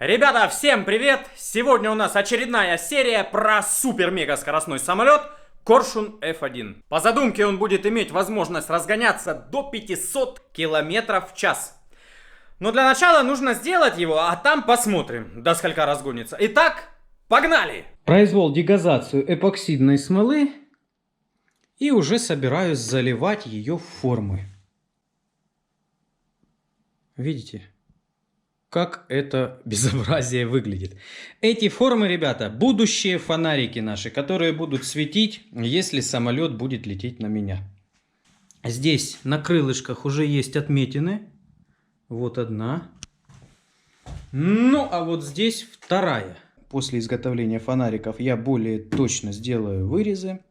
Ребята, всем привет! Сегодня у нас очередная серия про супер-мега-скоростной самолет Коршун F1. По задумке он будет иметь возможность разгоняться до 500 км в час. Но для начала нужно сделать его, а там посмотрим, до скольки разгонится. Итак, погнали! Произвел дегазацию эпоксидной смолы и уже собираюсь заливать ее в формы. Видите, как это безобразие выглядит. Эти формы, ребята, будущие фонарики наши, которые будут светить, если самолет будет лететь на меня. Здесь на крылышках уже есть отметины. Вот одна. Ну, а вот здесь вторая. После изготовления фонариков я более точно сделаю вырезы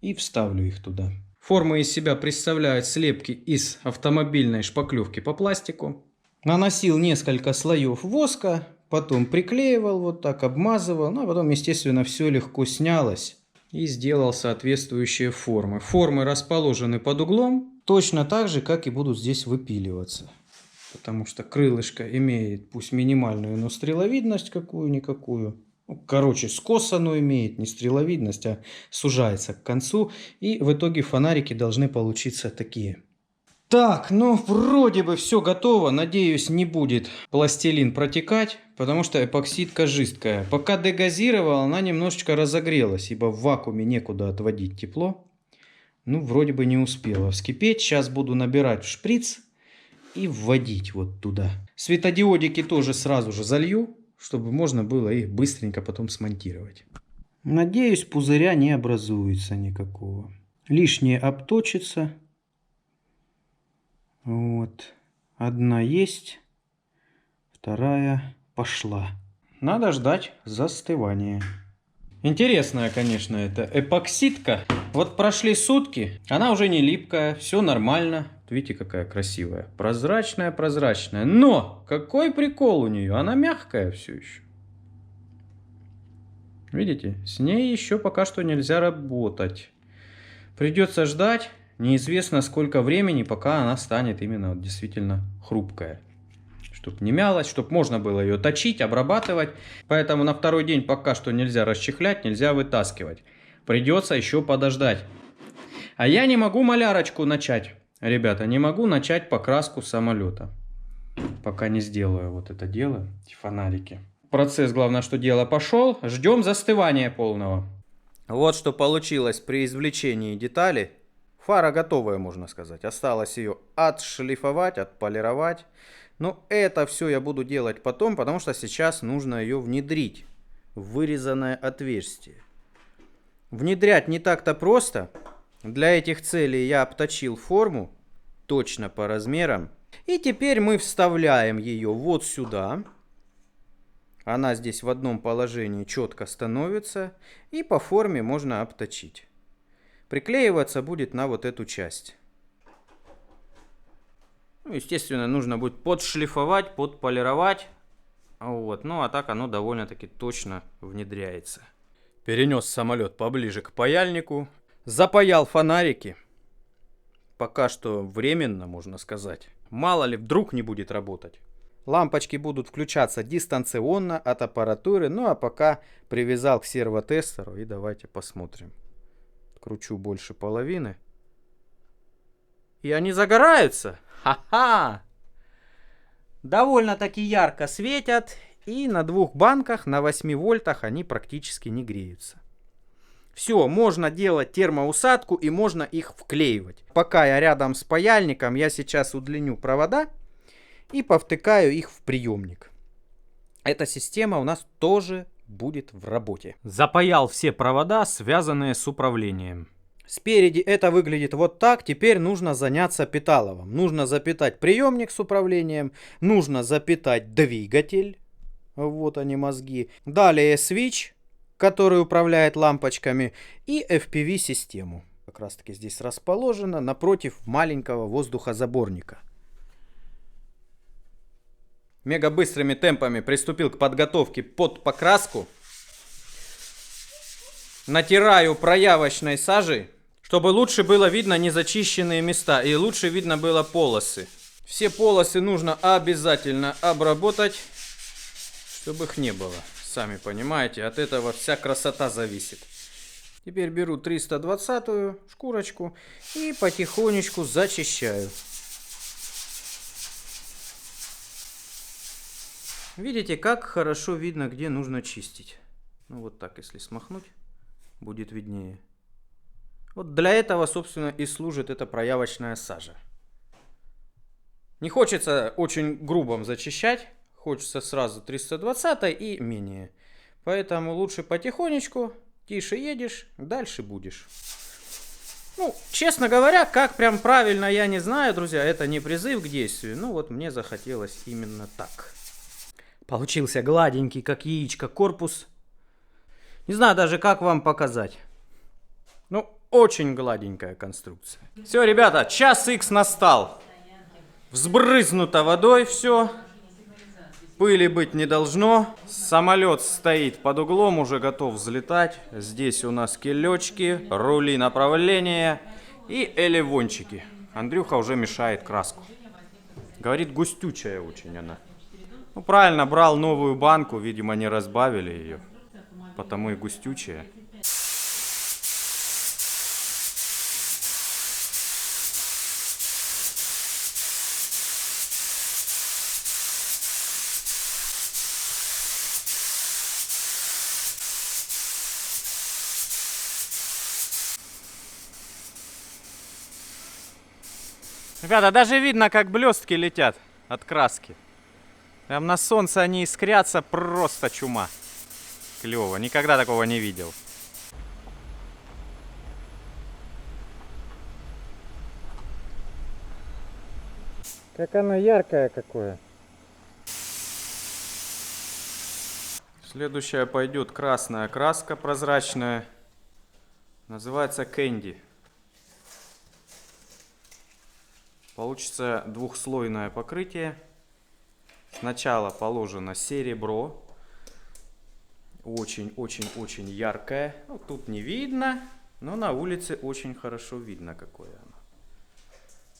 и вставлю их туда. Формы из себя представляют слепки из автомобильной шпаклевки по пластику. Наносил несколько слоев воска, потом приклеивал вот так, обмазывал, ну а потом, естественно, все легко снялось и сделал соответствующие формы. Формы расположены под углом, точно так же, как и будут здесь выпиливаться. Потому что крылышко имеет пусть минимальную, но стреловидность какую-никакую. Короче, скос оно имеет, не стреловидность, а сужается к концу. И в итоге фонарики должны получиться такие. Так, ну вроде бы все готово. Надеюсь, не будет пластилин протекать, потому что эпоксидка жидкая. Пока дегазировал, она немножечко разогрелась, ибо в вакууме некуда отводить тепло. Ну, вроде бы не успела вскипеть. Сейчас буду набирать в шприц и вводить вот туда. Светодиодики тоже сразу же залью, чтобы можно было их быстренько потом смонтировать. Надеюсь, пузыря не образуется никакого. Лишнее обточится. Вот. Одна есть, вторая пошла. Надо ждать застывания. Интересная, конечно, эта эпоксидка. Вот прошли сутки, она уже не липкая, все нормально. Видите, какая красивая. Прозрачная. Но какой прикол у нее? Она мягкая все еще. Видите, с ней еще пока что нельзя работать. Придется ждать. Неизвестно сколько времени, пока она станет именно вот действительно хрупкая. Чтоб не мялась, чтоб можно было ее точить, обрабатывать. Поэтому на второй день пока что нельзя расчехлять, нельзя вытаскивать. Придется еще подождать. А я не могу малярочку начать. Ребята, не могу начать покраску самолета. Пока не сделаю вот это дело, эти фонарики. Процесс, главное, что дело пошел. Ждем застывания полного. Вот что получилось при извлечении детали. Фара готовая, можно сказать. Осталось ее отшлифовать, отполировать. Но это все я буду делать потом, потому что сейчас нужно ее внедрить в вырезанное отверстие. Внедрять не так-то просто. Для этих целей я обточил форму точно по размерам. И теперь мы вставляем ее вот сюда. Она здесь в одном положении четко становится. И по форме можно обточить. Приклеиваться будет на вот эту часть. Ну, естественно, нужно будет подшлифовать, подполировать. Вот. Ну а так оно довольно-таки точно внедряется. Перенес самолет поближе к паяльнику. Запаял фонарики. Пока что временно, можно сказать. Мало ли, вдруг не будет работать. Лампочки будут включаться дистанционно от аппаратуры. Ну а пока привязал к сервотестеру. И давайте посмотрим. Кручу больше половины. И они загораются. Ха-ха! Довольно-таки ярко светят. И на двух банках на 8 вольтах они практически не греются. Все, можно делать термоусадку и можно их вклеивать. Пока я рядом с паяльником, я сейчас удлиню провода и повтыкаю их в приемник. Эта система у нас тоже будет в работе. Запаял все провода, связанные с управлением. Спереди это выглядит вот так. Теперь нужно заняться питаловым. Нужно запитать приемник с управлением. Нужно запитать двигатель. Вот они мозги. Далее свич, который управляет лампочками. И FPV-систему. Как раз таки здесь расположена напротив маленького воздухозаборника. Мега быстрыми темпами приступил к подготовке под покраску. Натираю проявочной сажей, чтобы лучше было видно незачищенные места и лучше видно было полосы. Все полосы нужно обязательно обработать, чтобы их не было. Сами понимаете, от этого вся красота зависит. Теперь беру 320-ю шкурочку и потихонечку зачищаю. Видите, как хорошо видно, где нужно чистить. Ну вот так, если смахнуть, будет виднее. Вот для этого, собственно, и служит эта проявочная сажа. Не хочется очень грубо зачищать, хочется сразу 320 и менее. Поэтому лучше потихонечку, тише едешь, дальше будешь. Ну, честно говоря, как прям правильно, я не знаю, друзья, это не призыв к действию. Ну вот мне захотелось именно так. Получился гладенький, как яичко, корпус. Не знаю даже, как вам показать. Ну, очень гладенькая конструкция. Все, ребята, час Х настал. Взбрызнуто водой все. Пыли быть не должно. Самолет стоит под углом, уже готов взлетать. Здесь у нас килечки, рули направления и элевончики. Андрюха уже мешает краску. Говорит, густючая очень она. Ну, правильно, брал новую банку, видимо, не разбавили ее. Потому и густючая. Ребята, даже видно, как блестки летят от краски. Прям на солнце они искрятся, просто чума. Клево, никогда такого не видел. Как оно яркое какое. Следующая пойдет красная краска прозрачная. Называется Candy. Получится двухслойное покрытие. Сначала положено серебро. Очень-очень-очень яркое. Ну, тут не видно, но на улице очень хорошо видно, какое оно.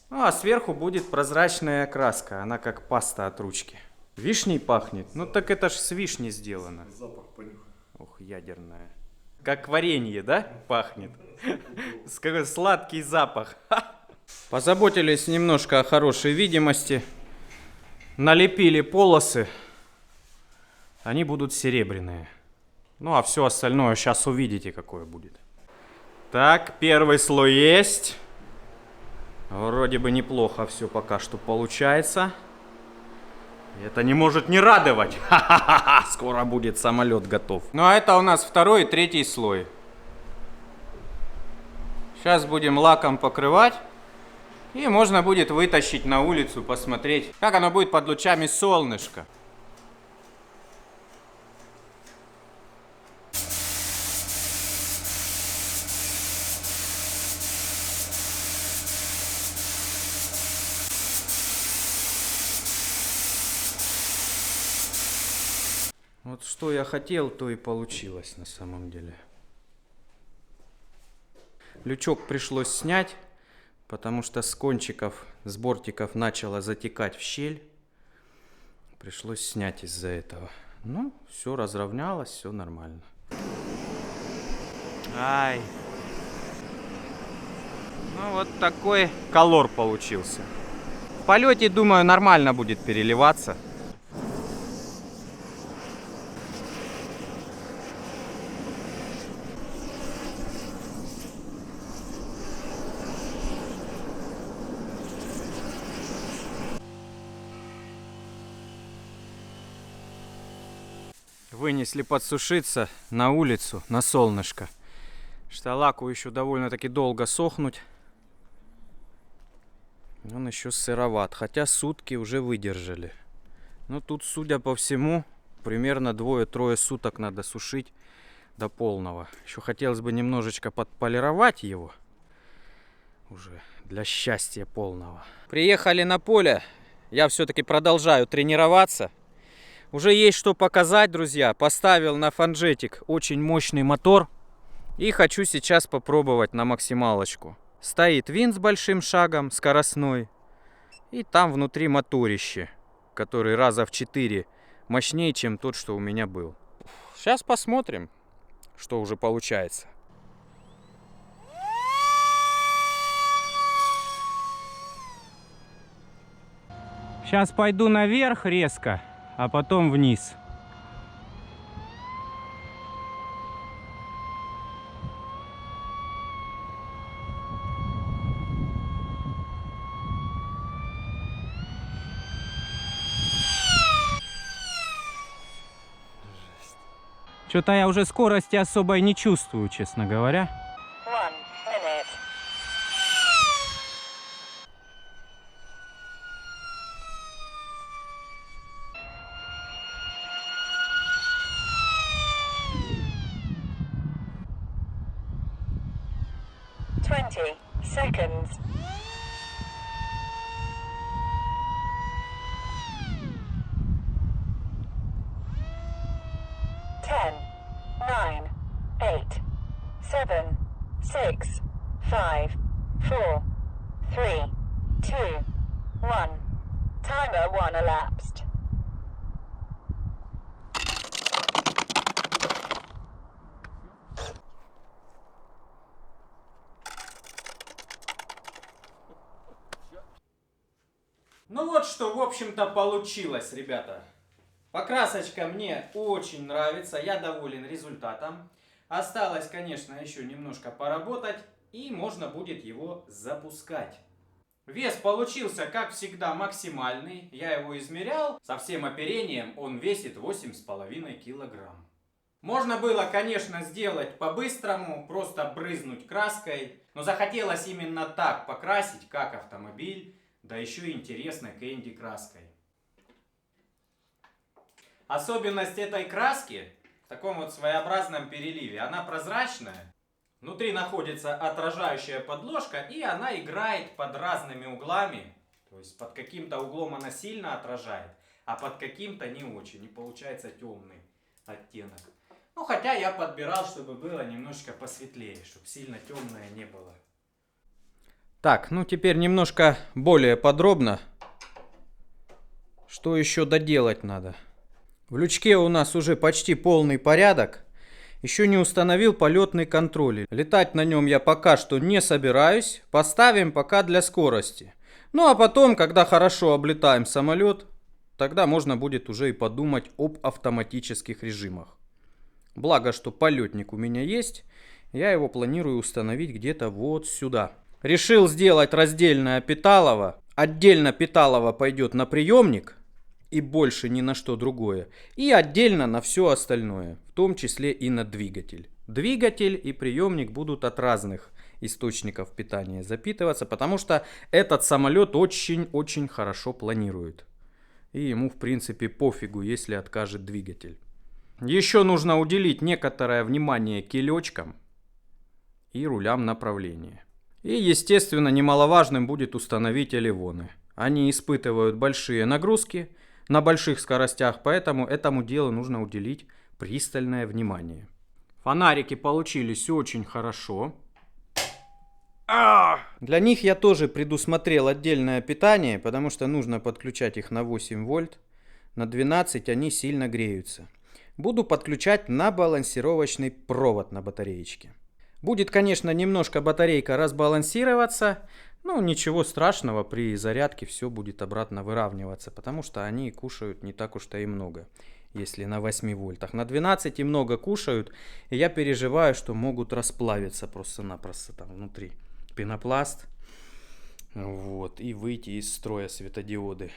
Ну, а сверху будет прозрачная краска. Она как паста от ручки. Вишней пахнет? Ну так это ж с вишни сделано. Запах понюхай. Ох, ядерная. Как варенье, да, пахнет? Какой сладкий запах. Позаботились немножко о хорошей видимости. Налепили полосы. Они будут серебряные. Ну, а все остальное сейчас увидите, какое будет. Так, первый слой есть. Вроде бы неплохо все пока что получается. Это не может не радовать. Ха-ха-ха! Скоро будет самолет готов. Ну, а это у нас второй и третий слой. Сейчас будем лаком покрывать. И можно будет вытащить на улицу, посмотреть, как оно будет под лучами солнышка. Вот что я хотел, то и получилось на самом деле. Лючок пришлось снять, потому что с кончиков, с бортиков начало затекать в щель. Пришлось снять из-за этого. Ну, все разровнялось, все нормально. Ай. Ну, вот такой колор получился. В полете, думаю, нормально будет переливаться. Вынесли подсушиться на улицу, на солнышко. Что лаку еще довольно-таки долго сохнуть. Он еще сыроват, хотя сутки уже выдержали. Но тут, судя по всему, примерно 2-3 суток надо сушить до полного. Еще хотелось бы немножечко подполировать его. Уже для счастья полного. Приехали на поле. Я все-таки продолжаю тренироваться. Уже есть что показать, друзья. Поставил на Фанжетик очень мощный мотор. И хочу сейчас попробовать на максималочку. Стоит винт с большим шагом, скоростной. И там внутри моторище, который раза в 4 мощнее, чем тот, что у меня был. Сейчас посмотрим, что уже получается. Сейчас пойду наверх резко, а потом вниз. Что-то я уже скорости особой не чувствую, честно говоря. 1 minute. Twenty seconds. Ten, nine, eight, seven, six, five, four, three, two, one. Timer 1 elapsed. Ну вот что, в общем-то, получилось, ребята. Покрасочка мне очень нравится, я доволен результатом. Осталось, конечно, еще немножко поработать, и можно будет его запускать. Вес получился, как всегда, максимальный. Я его измерял. Со всем оперением он весит 8,5 килограмм. Можно было, конечно, сделать по-быстрому, просто брызнуть краской. Но захотелось именно так покрасить, как автомобиль. Да еще и интересной кэнди краской. Особенность этой краски в таком вот своеобразном переливе. Она прозрачная. Внутри находится отражающая подложка, и она играет под разными углами. То есть под каким-то углом она сильно отражает, а под каким-то не очень. И получается темный оттенок. Ну хотя я подбирал, чтобы было немножко посветлее, чтобы сильно темное не было. Так, ну теперь немножко более подробно. Что еще доделать надо? В лючке у нас уже почти полный порядок. Еще не установил полетный контроль. Летать на нем я пока что не собираюсь. Поставим пока для скорости. Ну а потом, когда хорошо облетаем самолет, тогда можно будет уже и подумать об автоматических режимах. Благо, что полетник у меня есть. Я его планирую установить где-то вот сюда. Решил сделать раздельное питалово. Отдельно питалово пойдет на приемник. И больше ни на что другое. И отдельно на все остальное. В том числе и на двигатель. Двигатель и приемник будут от разных источников питания запитываться. Потому что этот самолет очень-очень хорошо планирует. И ему в принципе пофигу, если откажет двигатель. Еще нужно уделить некоторое внимание килечкам и рулям направления. И естественно немаловажным будет установить элевоны. Они испытывают большие нагрузки на больших скоростях, поэтому этому делу нужно уделить пристальное внимание. Фонарики получились очень хорошо. Для них я тоже предусмотрел отдельное питание, потому что нужно подключать их на 8 вольт. На 12 они сильно греются. Буду подключать на балансировочный провод на батареечке. Будет, конечно, немножко батарейка разбалансироваться. Ну, ничего страшного, при зарядке все будет обратно выравниваться, потому что они кушают не так уж-то и много, если на 8 вольтах. На 12 и много кушают, и я переживаю, что могут расплавиться просто-напросто там внутри пенопласт, вот, и выйти из строя светодиоды.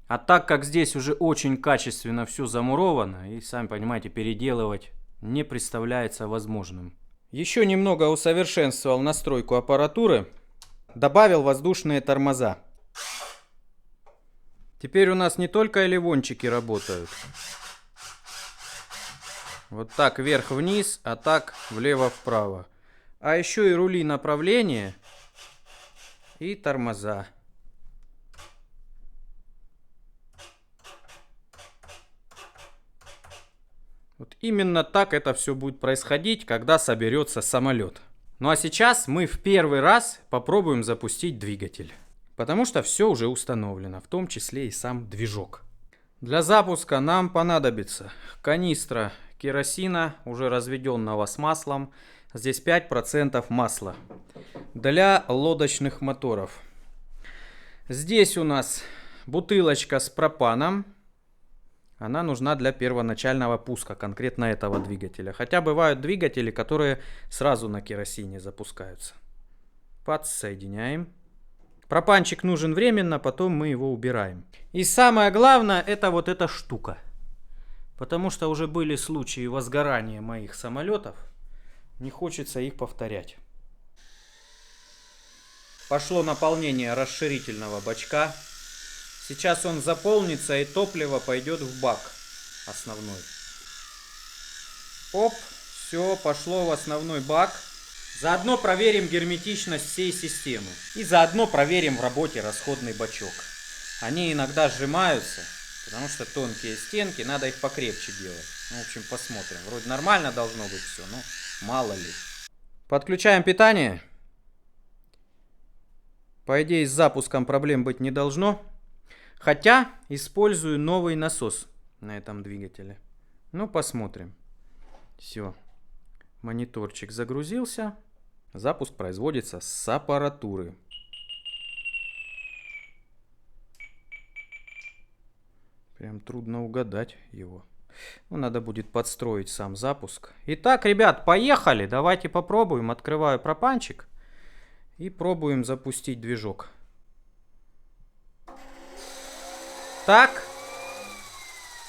А так как здесь уже очень качественно все замуровано, и, сами понимаете, переделывать не представляется возможным. Еще немного усовершенствовал настройку аппаратуры. Добавил воздушные тормоза. Теперь у нас не только элевончики работают. Вот так вверх-вниз, а так влево-вправо. А еще и рули направления и тормоза. Вот именно так это все будет происходить, когда соберется самолет. Ну а сейчас мы в первый раз попробуем запустить двигатель. Потому что все уже установлено, в том числе и сам движок. Для запуска нам понадобится канистра керосина, уже разведенного с маслом. Здесь 5% масла для лодочных моторов. Здесь у нас бутылочка с пропаном. Она нужна для первоначального пуска конкретно этого двигателя. Хотя бывают двигатели, которые сразу на керосине запускаются. Подсоединяем. Пропанчик нужен временно, потом мы его убираем. И самое главное, это вот эта штука. Потому что уже были случаи возгорания моих самолетов. Не хочется их повторять. Пошло наполнение расширительного бачка. Сейчас он заполнится и топливо пойдет в бак основной. Оп, все, пошло в основной бак. Заодно проверим герметичность всей системы. И заодно проверим в работе расходный бачок. Они иногда сжимаются, потому что тонкие стенки, надо их покрепче делать. Ну, в общем, посмотрим. Вроде нормально должно быть все, но мало ли. Подключаем питание. По идее, с запуском проблем быть не должно. Хотя использую новый насос на этом двигателе. Ну, посмотрим. Все. Мониторчик загрузился. Запуск производится с аппаратуры. Прям трудно угадать его. Ну, надо будет подстроить сам запуск. Итак, ребят, поехали. Давайте попробуем. Открываю пропанчик. И пробуем запустить движок. Так.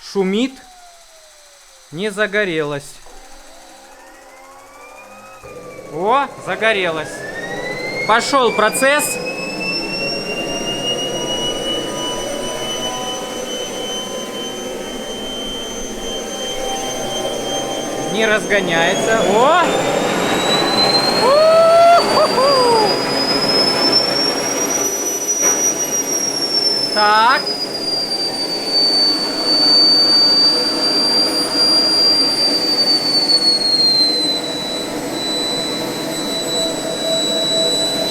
Шумит. Не загорелось. О, загорелось. Пошел процесс. Не разгоняется. О! У-ху-ху! Так.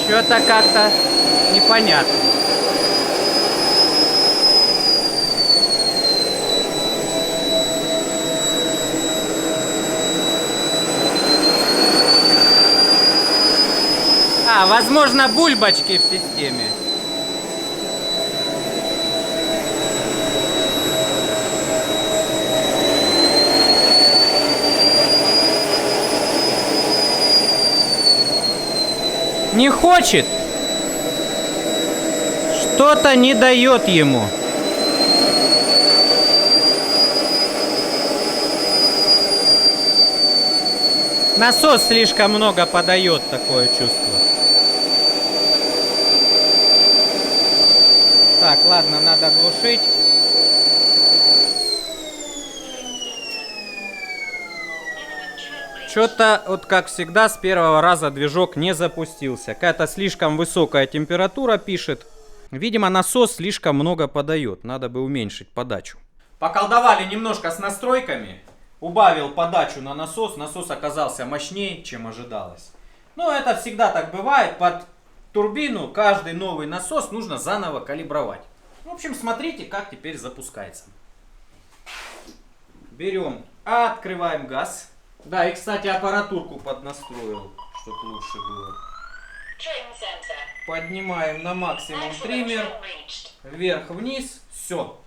Что-то как-то непонятно. Возможно, бульбочки в системе. Не хочет. Что-то не дает ему. Насос слишком много подает, такое чувство. Так, ладно, надо глушить. Что-то, вот как всегда, с первого раза движок не запустился. Какая-то слишком высокая температура пишет. Видимо, насос слишком много подает. Надо бы уменьшить подачу. Поколдовали немножко с настройками. Убавил подачу на насос. Насос оказался мощнее, чем ожидалось. Но это всегда так бывает. Под турбину каждый новый насос нужно заново калибровать. В общем, смотрите, как теперь запускается. Берем, открываем газ. Да, и, кстати, аппаратурку поднастроил, чтобы лучше было. Поднимаем на максимум триммер. Вверх-вниз. Все.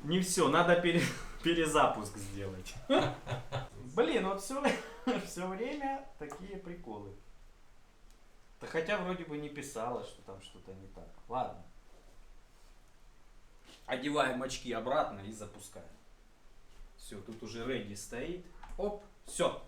Не все, надо перезапуск сделать. Блин, вот все время такие приколы. Да хотя вроде бы не писала, что там что-то не так. Ладно. Одеваем очки обратно и запускаем. Все, тут уже ready стоит. Оп, все.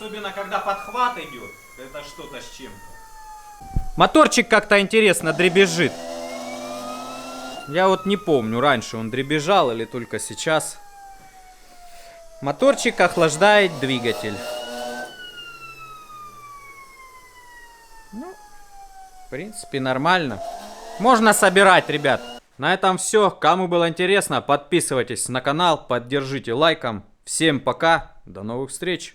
Особенно, когда подхват идет. Это что-то с чем-то. Моторчик как-то интересно дребезжит. Я вот не помню, раньше он дребезжал или только сейчас. Моторчик охлаждает двигатель. Ну, в принципе, нормально. Можно собирать, ребят. На этом все. Кому было интересно, подписывайтесь на канал, поддержите лайком. Всем пока, до новых встреч.